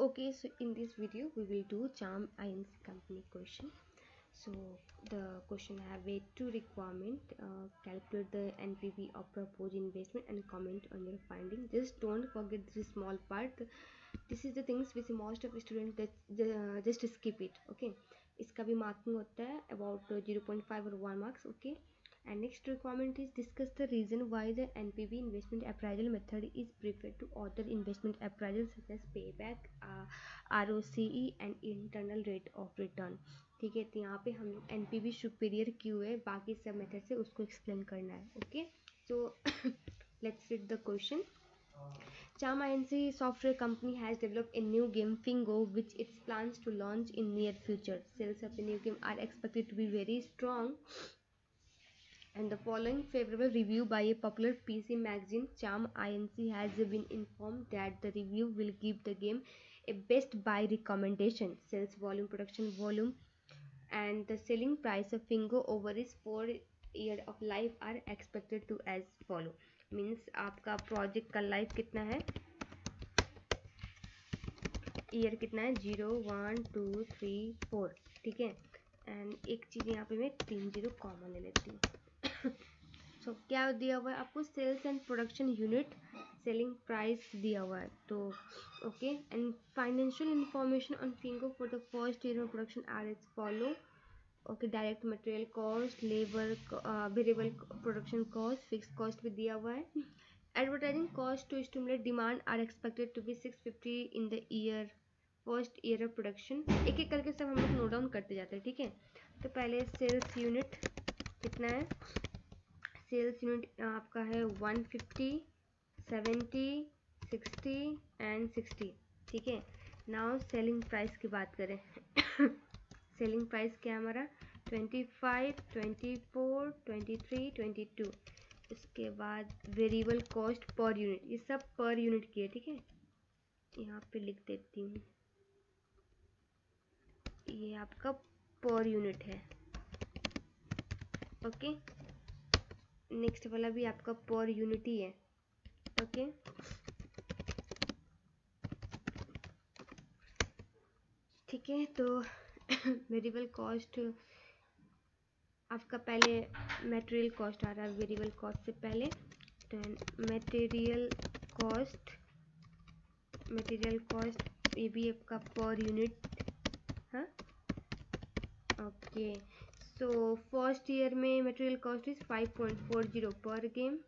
Okay, so in this video we will do Charm INC company question. So the question have a two requirement, calculate the NPV of proposed investment and comment on your finding. Just don't forget this small part. This is the things which most of students that just skip it. Okay, इसका भी marking होता है about 0.5 or 1 marks. Okay, and next requirement is discuss the reason why the NPV investment appraisal method is preferred to other investment appraisal such as payback, ROCE and internal rate of return. ठीक है, तो यहाँ पे हम लोग NPV superior क्यों है, बाकी सब मेथड से उसको एक्सप्लेन करना है. Okay, so let's read the question. Charm Inc. software company has developed a new game, Fingo, which it plans to launch in near future. Sales of the new game are expected to be very strong, and the following favorable review by a popular PC magazine, Charm Inc. has been informed that the review will give the game a best buy recommendation. Sales volume, production volume, and the selling price of Fingo over its 4 year of life are expected to as follow. Means आपका project का life कितना है, year कितना है, 0 1 2 3 4. ठीक है, and एक चीज़ यहाँ पे मैं 3 0 कॉमन ले लेती हूँ. सो क्या दिया हुआ है आपको, sales and production unit, selling price दिया हुआ है. तो okay, and financial information on Fingo for the first year of production are as follow. Okay, direct material cost, labour, variable production cost, fix cost भी दिया हुआ है. Advertising cost to stimulate demand are expected to be 650 in the year first year of production. एक एक करके सब हम लोग नोट डाउन करते जाते हैं. ठीक है, तो पहले सेल्स यूनिट कितना है, सेल्स यूनिट आपका है 150, 70, 60 एंड 60. ठीक है, नाउ सेलिंग प्राइस की बात करें. सेलिंग प्राइस क्या है हमारा, 25, 24, 23, 22. उसके बाद वेरिएबल कॉस्ट पर यूनिट, ये सब पर यूनिट की है. ठीक है, यहाँ पे लिख देती हूँ, ये आपका पर यूनिट है. ओके, नेक्स्ट वाला भी आपका पर यूनिट ही है. ओके, ठीक है, तो वेरिएबल कॉस्ट आपका पहले मटेरियल कॉस्ट आ रहा है, वेरिएबल कॉस्ट से पहले. देन मटेरियल कॉस्ट ये भी आपका पर यूनिट. हाँ, ओके, सो फर्स्ट ईयर में मटेरियल कॉस्ट इज 5.40 पर game,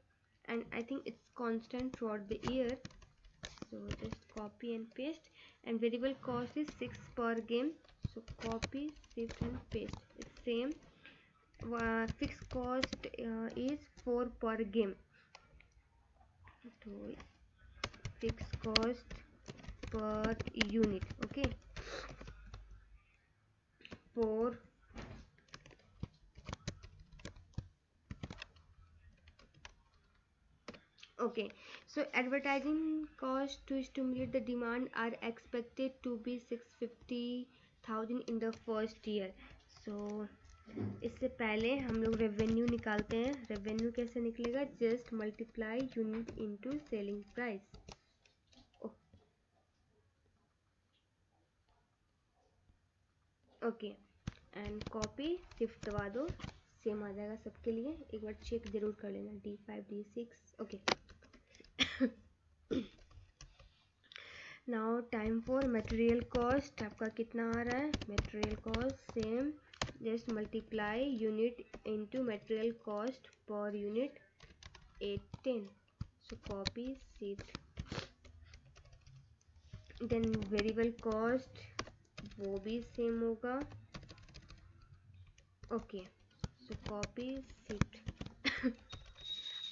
and I think it's constant throughout the year, so just copy and paste. And variable cost is 6 per game, so copy, shift and paste, it's same. Fixed cost is 4 per game, so fixed cost per unit. Okay, 4. Okay, so advertising cost to stimulate the demand are expected to be 650,000 in the first year. So इससे पहले हम लोग revenue निकालते हैं. Revenue कैसे निकलेगा, just multiply unit into selling price. Okay, and copy shift दबा दो, सेम आ जाएगा सबके लिए. एक बार चेक जरूर कर लेना, D5 D6. Okay, now time for material cost. आपका कितना आ रहा है, material cost same, just multiply unit into material cost per unit 810. So copy shift. Then variable cost वो भी सेम होगा. Okay, so copy shift.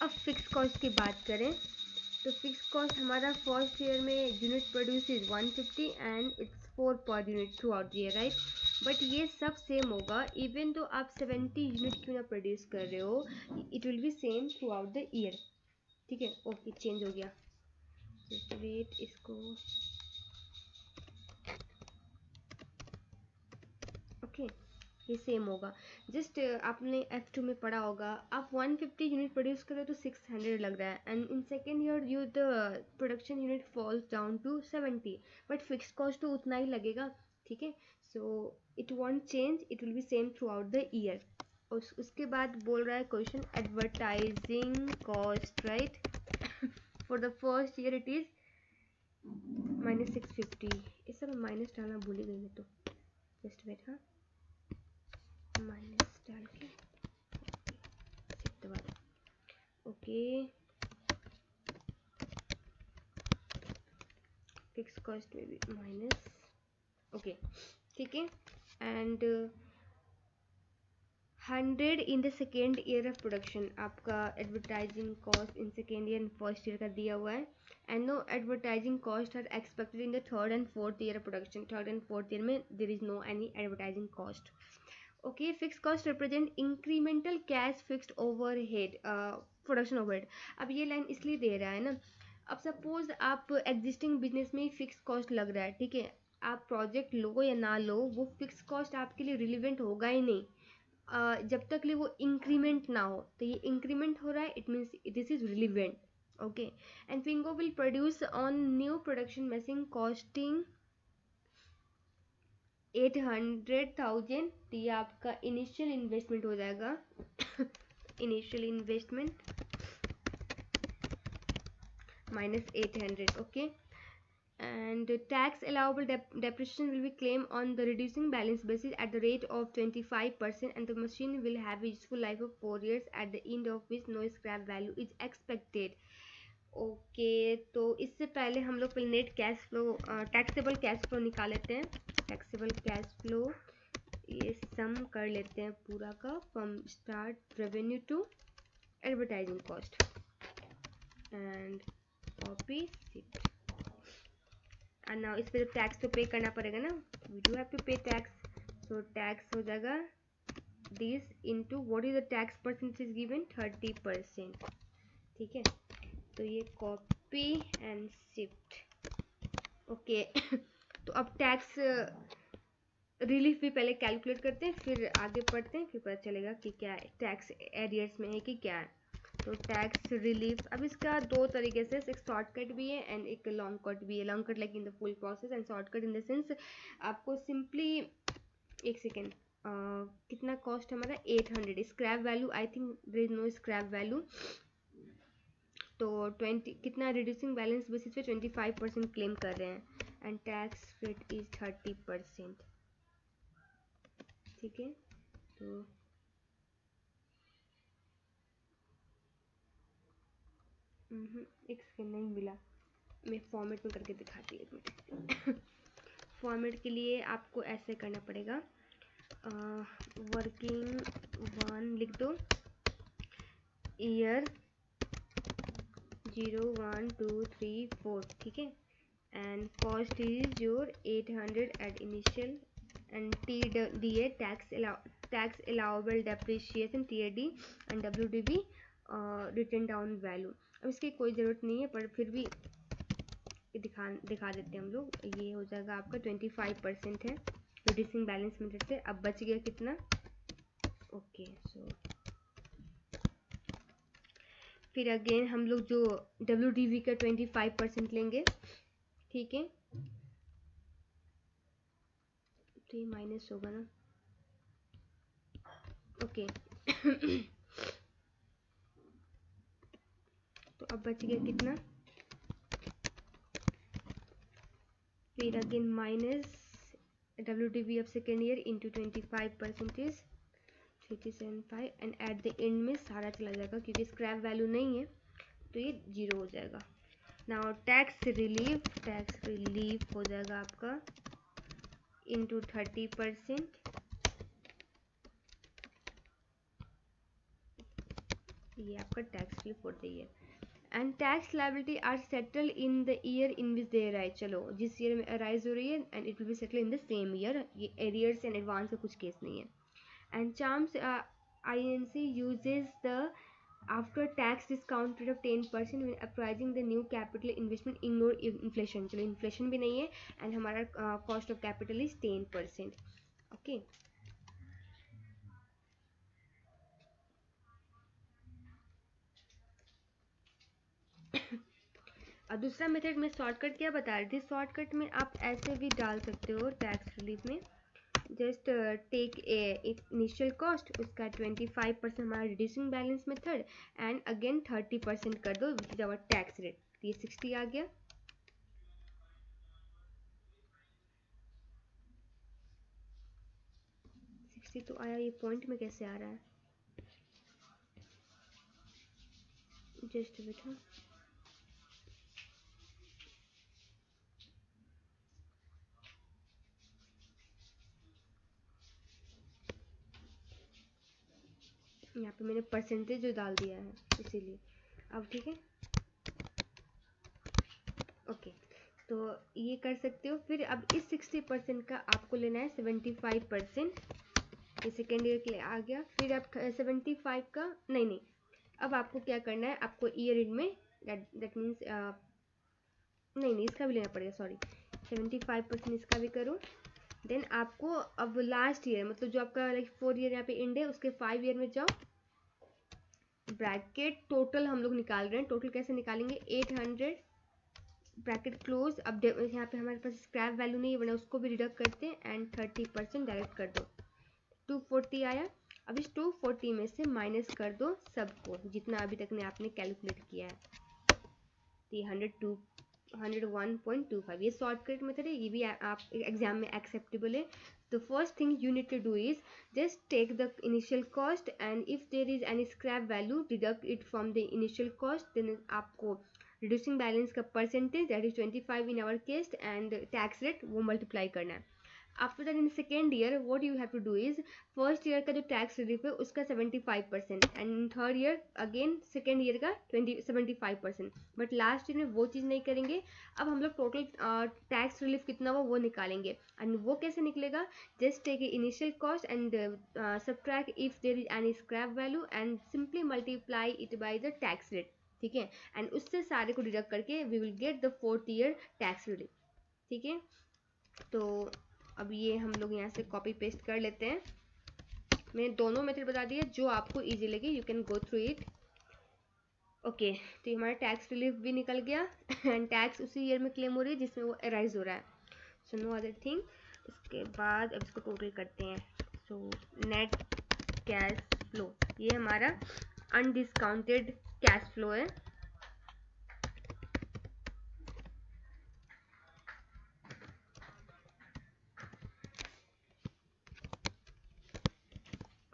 अब फिक्स कॉस्ट की बात करें तो फिक्स कॉस्ट हमारा फर्स्ट ईयर में unit produce is 150 and it's 4 per unit throughout year, right. But ये सब सेम होगा इवन तो आप 70 यूनिट क्यों ना प्रोड्यूस कर रहे हो, it will be same throughout the year. ठीक है, ओके, चेंज हो गया. वेट, इसको ओके, ये सेम होगा। जस्ट आपने F2 में पढ़ा होगा, आप 150 यूनिट प्रोड्यूस करें तो 600 लग रहा है, and in second year you the production unit falls down to 70, but fix cost तो उतना ही लगेगा, ठीक है। So it won't change, it will be same throughout the year. उसके बाद बोल रहा है question advertising cost, right. For the first year it is -650। इस सब माइनस डालना भूल ही गई मैं तो, जस्ट वेट। हाँ, माइनस डाल के दबा, ओके। फिक्स कॉस्ट में भी माइनस, ओके, ठीक है। And 100 in the second year of production, आपका advertising cost in second year and first year का दिया हुआ है। And no advertising cost are expected in the third and fourth year of production. Third and fourth year में there is no any advertising cost, okay. Fix cost represent incremental cash fixed overhead, production overhead. अब ये line इसलिए दे रहा है ना, अब suppose आप existing business में फिक्स कॉस्ट लग रहा है, ठीक है, आप प्रोजेक्ट लो या ना लो, वो फिक्स कॉस्ट आपके लिए रिलीवेंट होगा ही नहीं जब तक ले वो इंक्रीमेंट ना हो। तो ये इंक्रीमेंट हो रहा है, it means this is relevant, okay. And Fingo will produce on new production machine costing 800,000। तो ये आपका इनिशियल इन्वेस्टमेंट हो जाएगा। Initial investment -800, okay. And tax allowable depreciation will be claimed on the reducing balance basis at the rate of 25%, and the machine will have a useful life of 4 years, at the end of which no scrap value is expected, okay. तो इससे पहले हम लोग पहले net cash flow, taxable cash flow निकाल लेते हैं। Taxable cash flow ये सम कर लेते हैं पूरा का, from start revenue to advertising cost, and copy sheet. And now इस पर टैक्स तो पे करना पड़ेगा ना, we do have to pay tax. So tax हो जाएगा this into what is the tax percentage given, 30%, ठीक है। तो ये कॉपी एंड शिफ्ट, ओके। तो अब टैक्स रिलीफ भी पहले कैलकुलेट करते हैं, फिर आगे पढ़ते हैं, फिर पता चलेगा कि क्या है टैक्स एरियर्स में है कि क्या है। तो टैक्स रिलीफ, अब इसका दो तरीके से, एक शॉर्टकट भी है एंड एक लॉन्ग कट भी है। Long cut like in the full process, and shortcut in the sense आपको सिंपली, एक सेकेंड, कितना कॉस्ट हमारा 800, scrap value I think there is no scrap value, तो 20 कितना रिड्यूसिंग बैलेंस बेसिस पे 25% क्लेम कर रहे हैं, एंड टैक्स रेट इज 30%, ठीक है। तो एक सेकेंड, नहीं मिला, मैं फॉर्मेट में करके दिखाती हूँ, एक मिनट। फॉर्मेट के लिए आपको ऐसे करना पड़ेगा, वर्किंग वन लिख दो, ईयर 0 1 2 3 4, ठीक है। And cost is your 800 at initial, and T D A tax allowable depreciation T A D, and W D B written down value. अब इसकी कोई ज़रूरत नहीं है, पर फिर भी दिखा देते हैं हम लोग। ये हो जाएगा आपका 25% है रिड्यूसिंग बैलेंस मेथड से। अब बच गया कितना, ओके। सो फिर अगेन हम लोग जो WDV का 25% लेंगे, ठीक है। तो ये माइनस होगा ना, ओके। तो अब बच गया कितना, फिर again minus WDV of second year into 25% 3375, and at the end में सारा चला जाएगा, क्योंकि स्क्रैप वैल्यू नहीं है तो ये 0 हो जाएगा। नाउ टैक्स रिलीफ हो जाएगा आपका इंटू 30%, ये आपका tax relief for the year, and tax liability are settle in the year in which they arise. चलो जिस ईयर में अराइज हो रही है, and it will be settle in the same year, ये एरियर्स एंड एडवांस का कुछ case नहीं है। And charms INC uses the after tax discount rate of 10% when apprising the new capital investment, ignore inflation। चलो inflation भी नहीं है, and हमारा cost of capital is 10%, okay. और दूसरा मेथड में शॉर्टकट क्या बता रही थी, शॉर्टकट में आप ऐसे भी डाल सकते हो टैक्स रिलीफ में, जस्ट टेक इनिशियल कॉस्ट, उसका 25% हमारा reducing balance method, and again 30% कर दो which is our tax rate, ये 60 आ गया। तो आया, ये पॉइंट में कैसे आ रहा है, जस्ट वेट, हाँ यहाँ पे मैंने परसेंटेज जो डाल दिया है इसीलिए। अब ठीक है, ओके, तो ये कर सकते हो। फिर अब इस 60% का आपको लेना है 75%, ये सेकेंड ईयर के लिए आ गया। फिर आप 75 का नहीं, अब आपको क्या करना है, आपको ईयर एंड में दैट मीन्स नहीं इसका भी लेना पड़ेगा, सॉरी 75% इसका भी करो। देन आपको अब लास्ट ईयर मतलब जो आपका लाइक 4 ईयर यहाँ पे एंड है, उसके 5 ईयर में जाओ, ब्रैकेट टोटल हम लोग निकाल रहे हैं, टोटल कैसे निकालेंगे, 800 ब्रैकेट क्लोज। अब यहाँ पे हमारे पास स्क्रैप वैल्यू नहीं है वरना उसको भी डिडक्ट करते हैं, एंड 30% डायरेक्ट कर दो, 240 आया। अब इस 240 में से माइनस कर दो सबको जितना अभी तक ने आपने कैलकुलेट किया है, तो ये 101.25, ये शॉर्टकट मेथड है, ये भी आप एग्जाम में एक्सेप्टेबल है। तो first thing you need to do is just take the initial cost, and if there is any scrap value deduct it from the initial cost, then आपको रिड्यूसिंग बैलेंस का percentage that is 25 in our case and tax rate वो multiply करना है। After that in second year what you have to do is, first year का जो tax relief है उसका 75%, and third year again second year का 75%, but last year में वो चीज़ नहीं करेंगे। अब हम लोग टोटल टैक्स रिलीफ कितना हुआ वो निकालेंगे, एंड वो कैसे निकलेगा, just take initial cost and subtract if there is any scrap value and simply multiply it by the tax rate, ठीक है, एंड उससे सारे को डिडक्ट करके we will get the 4th year tax relief, ठीक है। तो अब ये हम लोग यहाँ से कॉपी पेस्ट कर लेते हैं, मैंने दोनों मेथड बता दिए, जो आपको इजी लगे you can go through it. Okay, तो ये हमारा टैक्स रिलीफ भी निकल गया एंड टैक्स उसी ईयर में क्लेम हो रही है जिसमें वो अराइज हो रहा है, सो नो अदर थिंग। इसके बाद अब इसको टोटल करते हैं, सो नेट कैश फ्लो, ये हमारा अनडिस्काउंटेड कैश फ्लो है।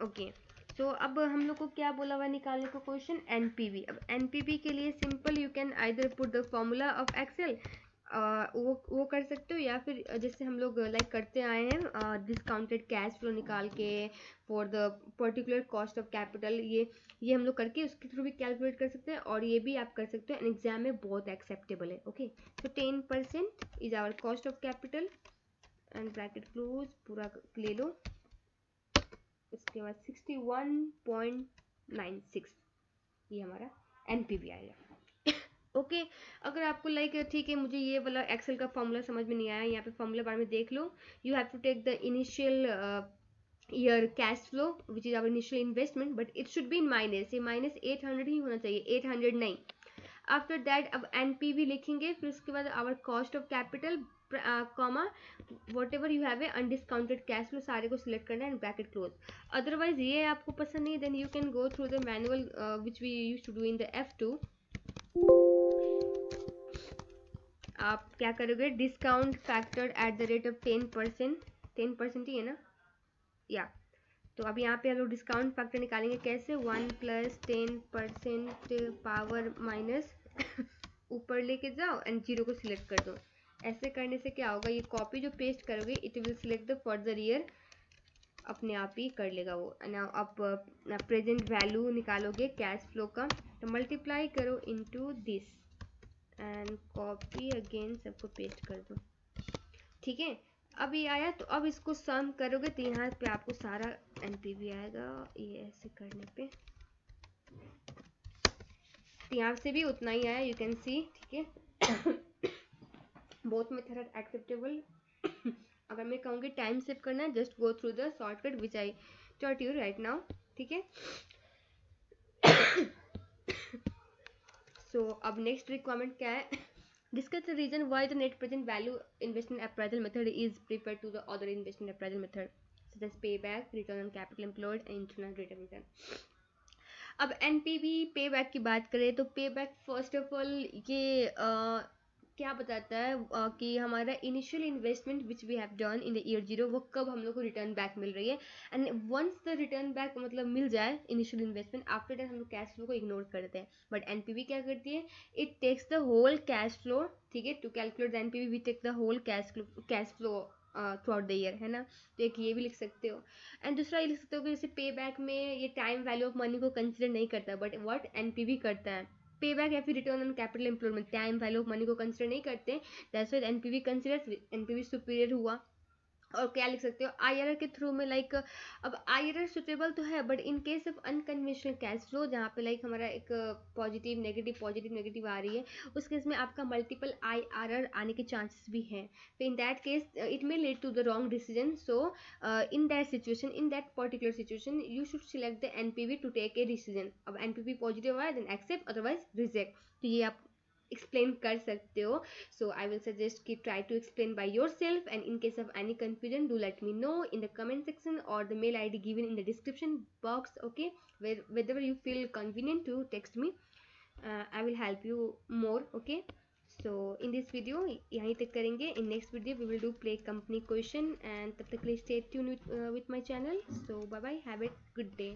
ओके, तो अब हम लोग को क्या बोला हुआ निकालने को क्वेश्चन, एनपीवी। अब एनपीवी के लिए simple you can either put the formula of Excel, वो कर सकते हो, या फिर जैसे हम लोग लाइक करते आए हैं डिस्काउंटेड कैश फ्लो निकाल के for the particular cost of capital, ये हम लोग करके उसके थ्रू भी कैलकुलेट कर सकते हैं, और ये भी आप कर सकते हो, एग्जाम में बहुत एक्सेप्टेबल है। ओके, तो 10% is our cost of capital and bracket close पूरा ले लो, इसके बाद 61.96 ये हमारा एनपीवी आएगा। ओके, अगर आपको लाइक ठीक है मुझे ये वाला एक्सेल का फॉर्मूला समझ में नहीं आया, यहाँ पे फॉर्मूला बारे में देख लो, you have to take the initial year cash flow which is our initial investment, but it should be in minus, ये माइनस 800 ही होना चाहिए, 800 नहीं। आफ्टर दैट अब एनपीवी लिखेंगे, फिर उसके बाद our cost of capital comma whatever you have a undiscounted cash flow, सारे को सिलेक्ट करना है एंड ब्रैकेट क्लोज। अदरवाइज ये आपको पसंद नहीं, then you can go through the manual which we use to do in the F2। आप क्या करोगे, discount factor at the rate of 10%, 10% ही है ना, या तो अब यहाँ पे हम लोग डिस्काउंट फैक्टर निकालेंगे कैसे, 1 + 10% पावर माइनस ऊपर लेके जाओ एंड जीरो को सिलेक्ट कर दो। ऐसे करने से क्या होगा, ये कॉपी जो पेस्ट करोगे it will select the further year, अपने आप ही कर लेगा वो। आप प्रेजेंट वैल्यू निकालोगे कैश फ्लो का, तो मल्टीप्लाई करो into this and copy again सबको पेस्ट कर दो, ठीक है। अब ये आया, तो अब इसको सम करोगे तो यहाँ पे आपको सारा एनपीवी आएगा, ये ऐसे करने पे तो यहाँ से भी उतना ही आया, यू कैन सी, ठीक है। Both method are acceptable. अगर मैं कहूँगी टाइम सेव करना है, just go through the shortcut which I taught you right now, ठीक है। सो अब नेक्स्ट रिक्वायरमेंट क्या है, Discuss the reason why the net present value investment appraisal method is preferred to the other investment appraisal method, such as payback, return on capital employed, and internal rate of return. अब NPV पे back की बात करें तो पे back first of all ये क्या बताता है कि हमारा initial investment which we have done in the year 0 वो कब हम लोग को रिटर्न बैक मिल रही है, and once the return back मतलब मिल जाए इनिशियल इन्वेस्टमेंट, आफ्टर दैट हम लोग कैश फ्लो को इग्नोर कर देते हैं. बट एनपीवी क्या करती है, it takes the whole cash flow. ठीक है, to calculate the NPV we take the whole cash flow throughout the year, है ना. तो एक ये भी लिख सकते हो. एंड दूसरा ये लिख सकते हो कि जैसे पे बैक में ये टाइम वैल्यू ऑफ मनी को कंसिडर नहीं करता, बट व्हाट एनपीवी करता है. पे बैक या फिर return on capital employment time value of money को कंसिडर नहीं करते, that's why NPV consider, NPV superior हुआ. और क्या लिख सकते हो आईआरआर के थ्रू में, लाइक अब आईआरआर सुटेबल तो है, but in case of unconventional cash flow जहाँ पे लाइक हमारा एक पॉजिटिव नेगेटिव आ रही है, उस केस में आपका मल्टीपल आईआरआर आने के चांसेस भी हैं. तो in that case it may lead to the wrong decision. So in that particular situation you should select the NPV to take a decision. अब एनपीवी पॉजिटिव आया देन एक्सेप्ट, अदरवाइज रिजेक्ट. तो ये आप explain कर सकते हो. So I will suggest कि try to explain by yourself, and in case of any confusion do let me know in the comment section or the mail id given in the description box. Okay, wherever you feel convenient to text me, I will help you more. Okay, so in this video यहीं तक करेंगे. In next video we will do play company question, and तब तक के लिए stay tuned with my channel. So bye bye, have a good day.